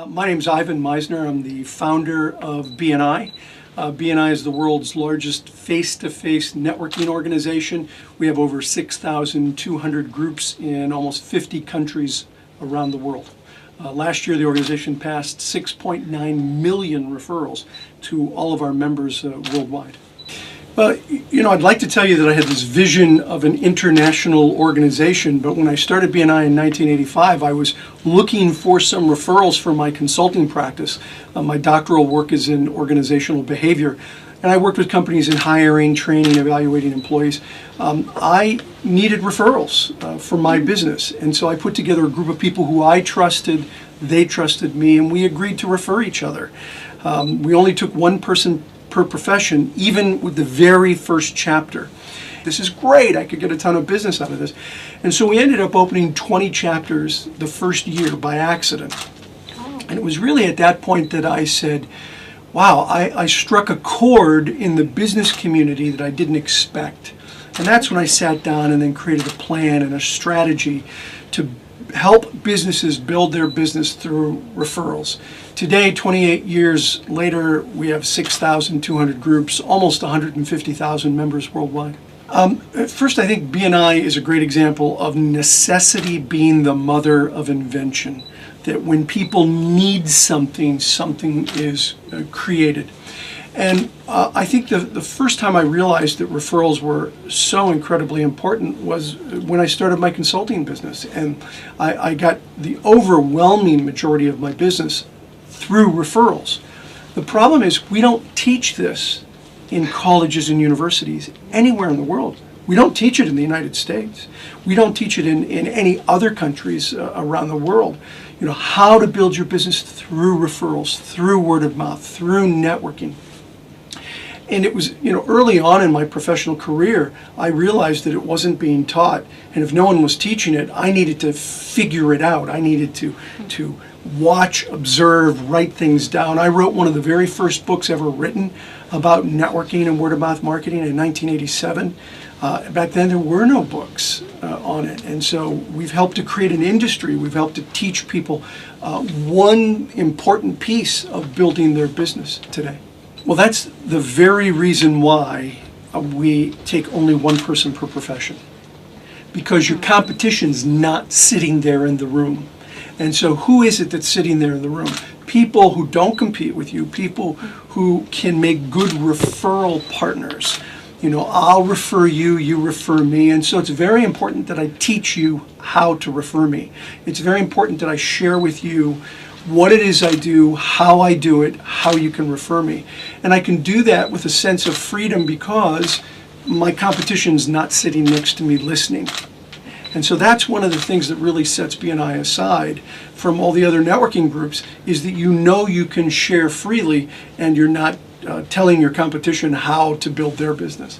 My name is Ivan Misner. I'm the founder of BNI. BNI is the world's largest face-to-face networking organization. We have over 6,200 groups in almost 50 countries around the world. Last year, the organization passed 6.9 million referrals to all of our members worldwide. I'd like to tell you that I had this vision of an international organization, but when I started BNI in 1985, I was looking for some referrals for my consulting practice. My doctoral work is in organizational behavior, and I worked with companies in hiring, training, evaluating employees. I needed referrals for my business, and so I put together a group of people who I trusted, they trusted me, and we agreed to refer each other. We only took one person per profession, even with the very first chapter. This is great, I could get a ton of business out of this. And so we ended up opening 20 chapters the first year by accident. And it was really at that point that I said, wow, I struck a chord in the business community that I didn't expect. And that's when I sat down and then created a plan and a strategy to help businesses build their business through referrals. Today, 28 years later, we have 6,200 groups, almost 150,000 members worldwide. First, I think BNI is a great example of necessity being the mother of invention. That when people need something, something is created. And I think the first time I realized that referrals were so incredibly important was when I started my consulting business. And I got the overwhelming majority of my business through referrals. The problem is we don't teach this in colleges and universities anywhere in the world. We don't teach it in the United States. We don't teach it in any other countries around the world. How to build your business through referrals, through word of mouth, through networking. And it was, early on in my professional career, I realized that it wasn't being taught. And if no one was teaching it, I needed to figure it out. I needed to watch, observe, write things down. I wrote one of the very first books ever written about networking and word of mouth marketing in 1987. Back then there were no books on it. And so we've helped to create an industry. We've helped to teach people one important piece of building their business today. Well, that's the very reason why we take only one person per profession. Because your competition's not sitting there in the room. And so who is it that's sitting there in the room? People who don't compete with you, people who can make good referral partners. I'll refer you, you refer me. And so it's very important that I teach you how to refer me. It's very important that I share with you what it is I do, how I do it, how you can refer me. And I can do that with a sense of freedom because my competition's not sitting next to me listening. And so that's one of the things that really sets BNI aside from all the other networking groups is that you can share freely and you're not telling your competition how to build their business.